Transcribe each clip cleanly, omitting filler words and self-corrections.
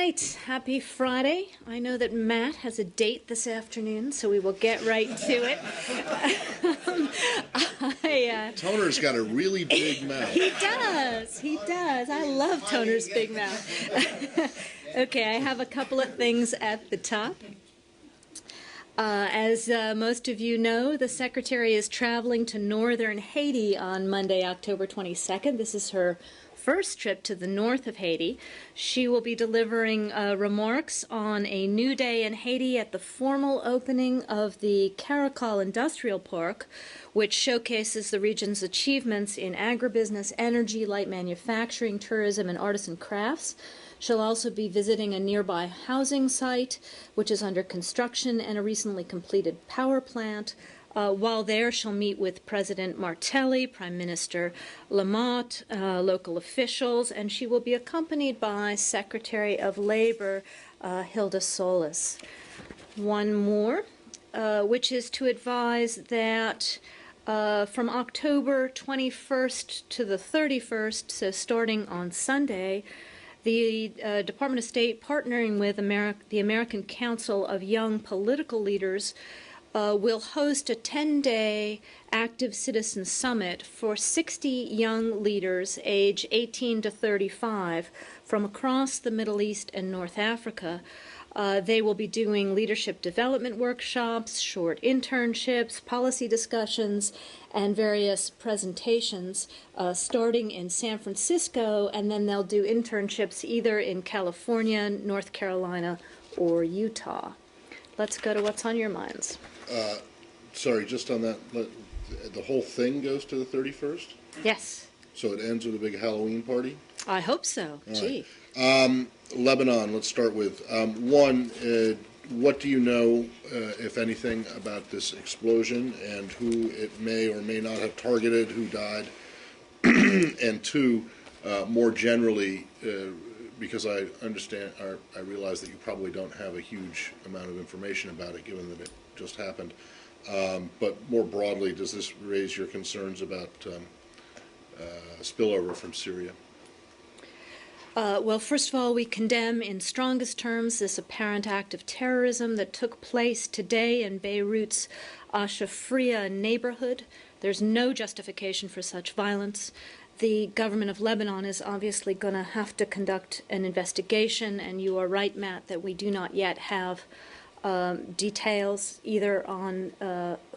right, happy Friday. I know that Matt has a date this afternoon, so we will get right to it. Toner's got a really big mouth. He does. I love Toner's big mouth. Okay, I have a couple of things at the top. As most of you know, the Secretary is traveling to northern Haiti on Monday, October 22nd. This is her first trip to the north of Haiti. She will be delivering remarks on a new day in Haiti at the formal opening of the Caracol Industrial Park, which showcases the region's achievements in agribusiness, energy, light manufacturing, tourism, and artisan crafts. She'll also be visiting a nearby housing site, which is under construction, and a recently completed power plant. While there, she'll meet with President Martelly, Prime Minister Lamotte, local officials, and she will be accompanied by Secretary of Labor Hilda Solis. One more, which is to advise that from October 21st to the 31st, so starting on Sunday, the Department of State, partnering with the American Council of Young Political Leaders, will host a 10-day active citizen summit for 60 young leaders age 18 to 35 from across the Middle East and North Africa. They will be doing leadership development workshops, short internships, policy discussions, and various presentations starting in San Francisco, and then they'll do internships either in California, North Carolina, or Utah. Let's go to what's on your minds. Sorry, just on that, the whole thing goes to the 31st? Yes. So it ends with a big Halloween party? I hope so. All Gee. Right. Lebanon, let's start with. One, what do you know, if anything, about this explosion and who it may or may not have targeted, who died? And two, more generally, because I understand, I realize that you probably don't have a huge amount of information about it, given that it just happened. But more broadly, does this raise your concerns about spillover from Syria? Well, first of all, we condemn in strongest terms this apparent act of terrorism that took place today in Beirut's Ashafria neighborhood. There's no justification for such violence. The government of Lebanon is obviously going to have to conduct an investigation, and you are right, Matt, that we do not yet have details either on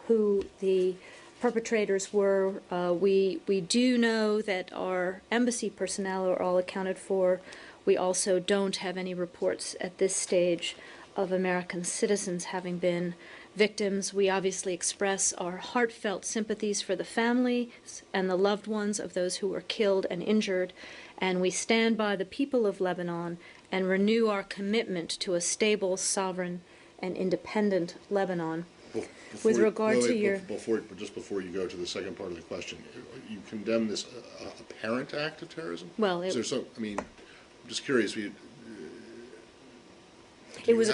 who the perpetrators were. We do know that our embassy personnel are all accounted for. We also don't have any reports at this stage of American citizens having been victims. We obviously express our heartfelt sympathies for the families and the loved ones of those who were killed and injured, and we stand by the people of Lebanon and renew our commitment to a stable, sovereign, and independent Lebanon. With regard to your... Just before you go to the second part of the question, you condemn this apparent act of terrorism? Well, Is there some, I mean, I'm just curious. It was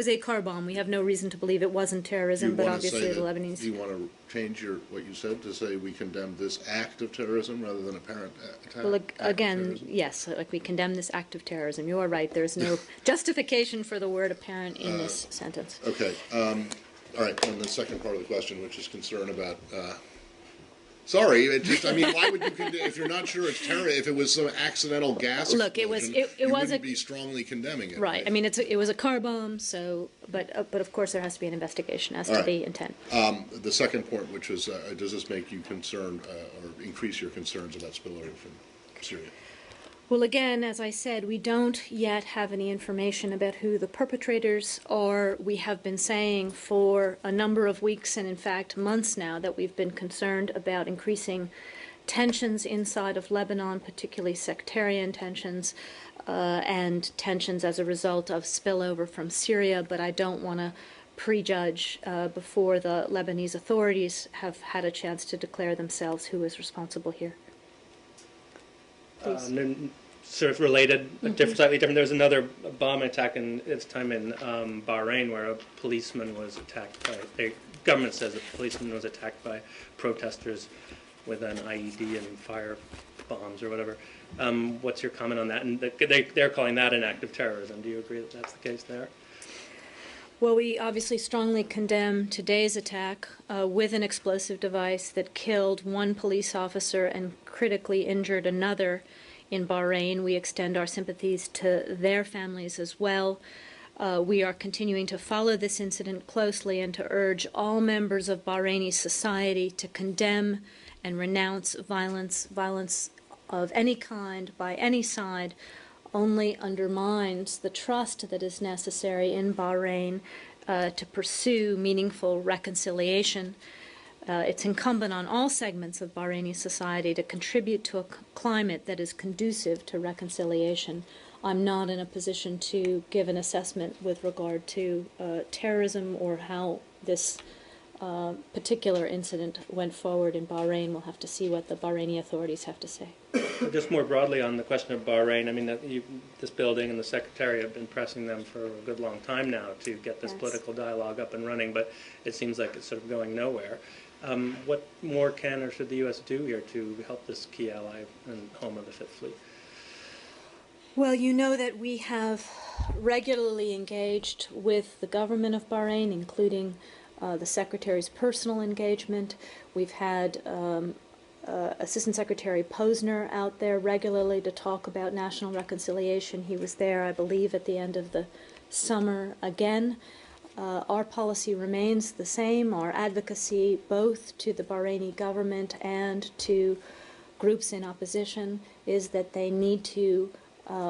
a car bomb. We have no reason to believe it wasn't terrorism, but obviously the Lebanese... Do you want to change what you said to say we condemn this act of terrorism rather than apparent attack? Well, again, yes, like we condemn this act of terrorism. You are right. There's no justification for the word apparent in this sentence. Okay. All right. And the second part of the question, which is concern about... Sorry, why would you condemn if you're not sure it's terror? If it was some accidental gas explosion, you wouldn't be strongly condemning it. Right. I mean, it was a car bomb. So, but of course there has to be an investigation as to the intent. The second point, which was, does this make you concerned or increase your concerns about spillover from Syria? Well, again, as I said, we don't yet have any information about who the perpetrators are. We have been saying for a number of weeks and, in fact, months now that we've been concerned about increasing tensions inside of Lebanon, particularly sectarian tensions, and tensions as a result of spillover from Syria. But I don't want to prejudge before the Lebanese authorities have had a chance to declare themselves who is responsible here. Sort of related, but slightly different. There was another bomb attack in its time in Bahrain where a policeman was attacked by, the government says a policeman was attacked by protesters with an IED and fire bombs or whatever. What's your comment on that? And they're calling that an act of terrorism. Do you agree that that's the case there? Well, we obviously strongly condemn today's attack with an explosive device that killed one police officer and critically injured another in Bahrain. We extend our sympathies to their families as well. We are continuing to follow this incident closely and to urge all members of Bahraini society to condemn and renounce violence. Violence of any kind by any side only undermines the trust that is necessary in Bahrain to pursue meaningful reconciliation. It's incumbent on all segments of Bahraini society to contribute to a climate that is conducive to reconciliation. I'm not in a position to give an assessment with regard to terrorism or how this particular incident went forward in Bahrain. We'll have to see what the Bahraini authorities have to say. Just more broadly on the question of Bahrain, I mean, this building and the Secretary have been pressing them for a good long time now to get this political dialogue up and running, but it seems like it's sort of going nowhere. What more can or should the U.S. do here to help this key ally and home of the Fifth Fleet? Well, you know that we have regularly engaged with the government of Bahrain, including the Secretary's personal engagement. We've had Assistant Secretary Posner out there regularly to talk about national reconciliation. He was there, I believe, at the end of the summer again. Our policy remains the same. Our advocacy, both to the Bahraini government and to groups in opposition, is that they need to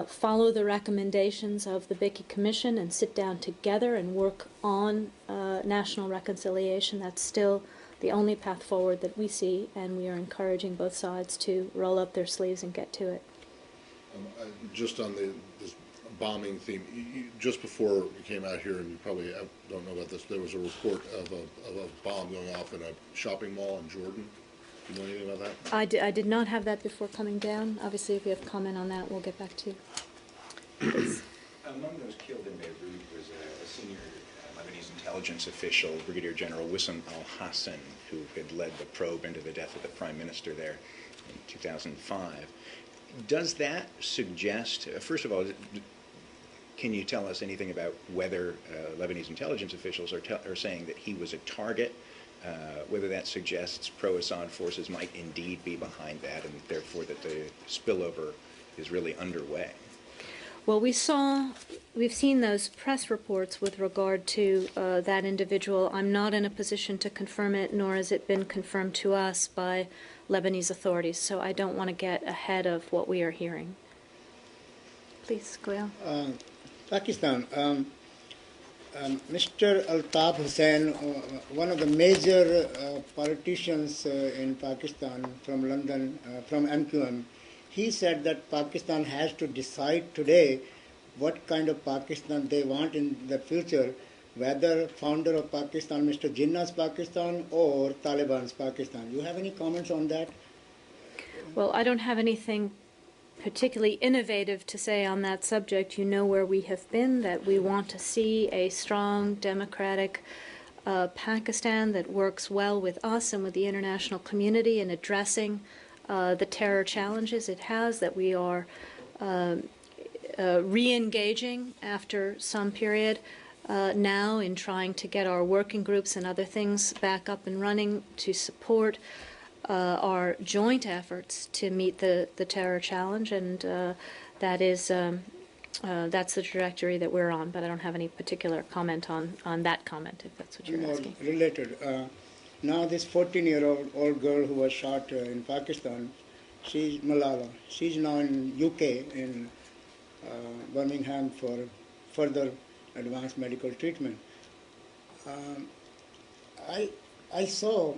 follow the recommendations of the Biki Commission and sit down together and work on national reconciliation. That's still the only path forward that we see, and we are encouraging both sides to roll up their sleeves and get to it. Just on this bombing theme, just before you came out here, and you probably don't know about this, there was a report of a bomb going off in a shopping mall in Jordan. Do you know anything about that? I did not have that before coming down. Obviously, if you have comment on that, we'll get back to you. Among those killed in Beirut was a senior Lebanese intelligence official, Brigadier General Wissam al-Hassan, who had led the probe into the death of the prime minister there in 2005. Does that suggest, first of all, can you tell us anything about whether Lebanese intelligence officials are saying that he was a target, whether that suggests pro-Assad forces might indeed be behind that, and therefore that the spillover is really underway? Well, we've seen those press reports with regard to that individual. I'm not in a position to confirm it, nor has it been confirmed to us by Lebanese authorities, so I don't want to get ahead of what we are hearing. Please, go on. Pakistan. Mr. Altaf Hussain, one of the major politicians in Pakistan from London, from MQM, he said that Pakistan has to decide today what kind of Pakistan they want in the future, whether founder of Pakistan, Mr. Jinnah's Pakistan, or Taliban's Pakistan. You have any comments on that? Well, I don't have anything particularly innovative to say on that subject. You know where we have been, that we want to see a strong, democratic Pakistan that works well with us and with the international community in addressing the terror challenges it has, that we are re-engaging after some period now in trying to get our working groups and other things back up and running to support our joint efforts to meet the terror challenge, and that's the trajectory that we're on, but I don't have any particular comment on that comment, if that's what you're asking. Related. Now this 14-year-old girl who was shot in Pakistan, she's Malala. She's now in UK, in Birmingham, for further advanced medical treatment. I saw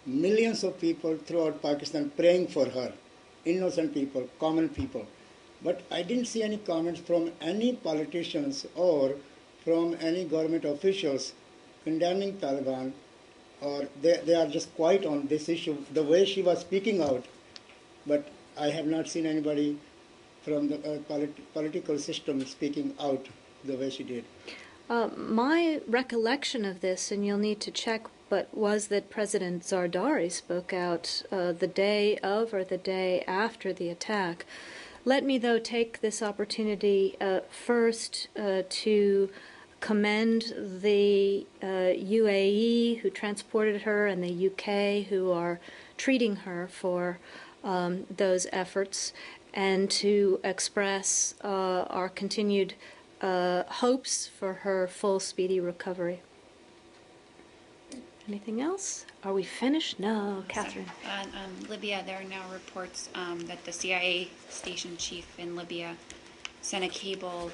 millions of people throughout Pakistan praying for her, innocent people, common people. But I didn't see any comments from any politicians or from any government officials condemning Taliban, or they are just quiet on this issue, the way she was speaking out. But I have not seen anybody from the political system speaking out the way she did. My recollection of this, and you'll need to check but was that President Zardari spoke out the day of or the day after the attack. Let me, though, take this opportunity first to commend the UAE who transported her and the UK who are treating her for those efforts, and to express our continued hopes for her full, speedy recovery. Anything else? Are we finished? No, Catherine. Libya, there are now reports that the CIA station chief in Libya sent a cable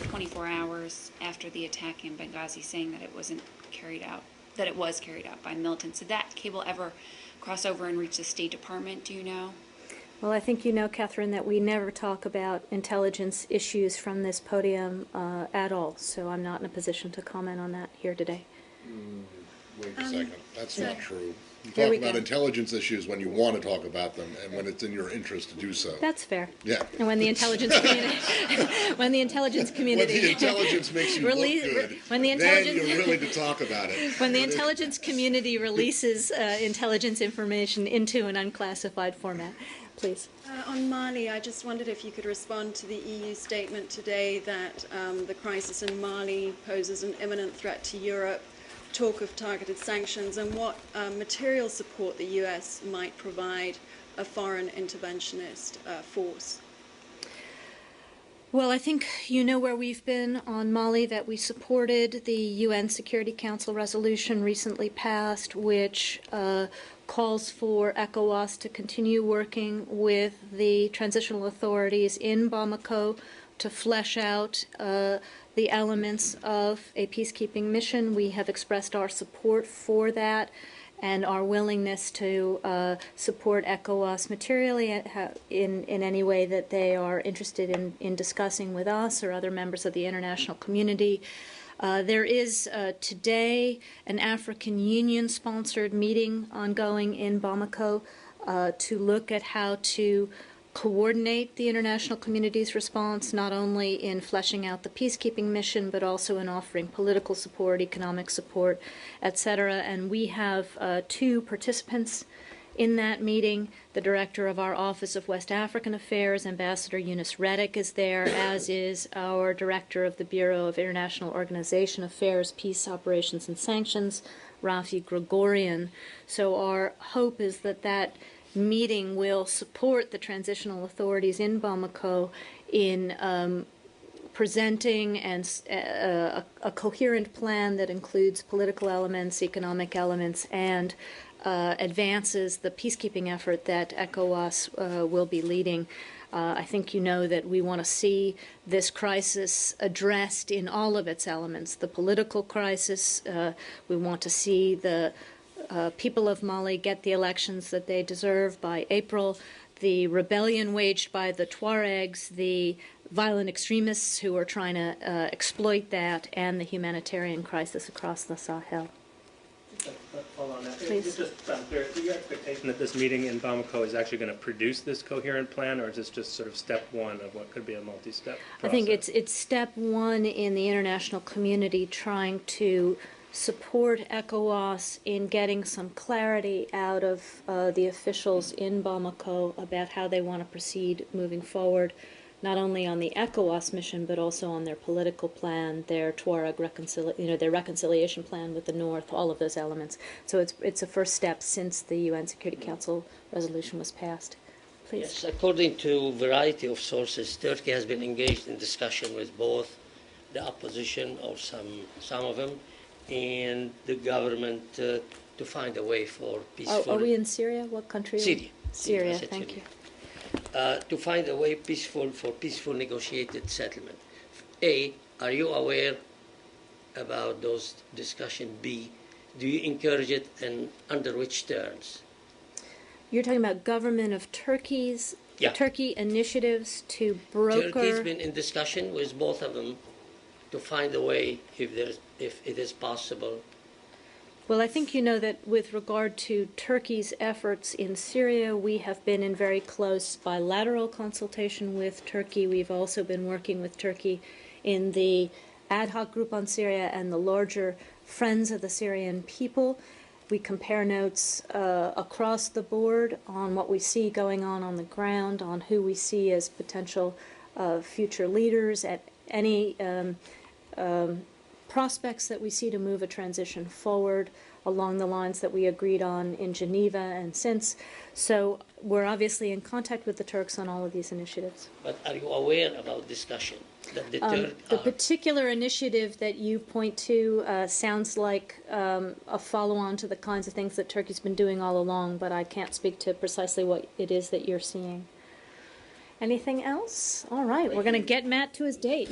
24 hours after the attack in Benghazi saying that it wasn't carried out, that it was carried out by militants. Did that cable ever cross over and reach the State Department, do you know? Well, I think you know, Catherine, that we never talk about intelligence issues from this podium at all, so I'm not in a position to comment on that here today. Wait a second, that's not true. You There talk we about go. intelligence issues when you want to talk about them and when it's in your interest to do so. That's fair. Yeah. And when the intelligence community, when the intelligence community, When the intelligence makes you Release- look good, when the then intelligence- you're willing to talk about it. when the intelligence community releases intelligence information into an unclassified format, please. On Mali, I just wondered if you could respond to the EU statement today that the crisis in Mali poses an imminent threat to Europe, talk of targeted sanctions, and what material support the US might provide a foreign interventionist force. Well, I think you know where we've been on Mali, that we supported the UN Security Council resolution recently passed, which calls for ECOWAS to continue working with the transitional authorities in Bamako to flesh out the elements of a peacekeeping mission. We have expressed our support for that and our willingness to support ECOWAS materially in any way that they are interested in discussing with us or other members of the international community. There is today an African Union-sponsored meeting ongoing in Bamako to look at how to coordinate the international community's response, not only in fleshing out the peacekeeping mission, but also in offering political support, economic support, etc. And we have 2 participants in that meeting. The director of our Office of West African Affairs, Ambassador Eunice Reddick, is there, as is our director of the Bureau of International Organization Affairs, Peace Operations and Sanctions, Rafi Gregorian. So our hope is that that meeting will support the transitional authorities in Bamako in presenting a coherent plan that includes political elements, economic elements, and advances the peacekeeping effort that ECOWAS will be leading. I think you know that we want to see this crisis addressed in all of its elements. The political crisis, we want to see the people of Mali get the elections that they deserve by April. The rebellion waged by the Tuaregs, the violent extremists who are trying to exploit that, and the humanitarian crisis across the Sahel. Hold on that. Please. Just clear, is your expectation that this meeting in Bamako is actually going to produce this coherent plan, or is this just sort of step one of what could be a multi-step process? I think it's step one in the international community trying to support ECOWAS in getting some clarity out of the officials in Bamako about how they want to proceed moving forward, not only on the ECOWAS mission, but also on their political plan, their Tuareg their reconciliation plan with the North, all of those elements. So it's a first step since the UN Security Council resolution was passed. Please. Yes, according to a variety of sources, Turkey has been engaged in discussion with both the opposition, or some of them, and the government to find a way for peaceful... Are we in Syria? What country? Syria. Syria, I said thank Syria. you. To find a way for peaceful negotiated settlement. A, are you aware about those discussions? B, do you encourage it, and under which terms? You're talking about government of Turkey's Yeah. Turkey initiatives to broker. Turkey's been in discussion with both of them to find a way, if it is possible. Well, I think you know that with regard to Turkey's efforts in Syria, we have been in very close bilateral consultation with Turkey. We've also been working with Turkey in the ad hoc group on Syria and the larger Friends of the Syrian People. We compare notes across the board on what we see going on the ground, on who we see as potential future leaders, at any prospects that we see to move a transition forward along the lines that we agreed on in Geneva and since. So we're obviously in contact with the Turks on all of these initiatives. But are you aware about discussion that the Turks The particular initiative that you point to sounds like a follow-on to the kinds of things that Turkey's been doing all along, but I can't speak to precisely what it is that you're seeing. Anything else? All right, we're going to get Matt to his date.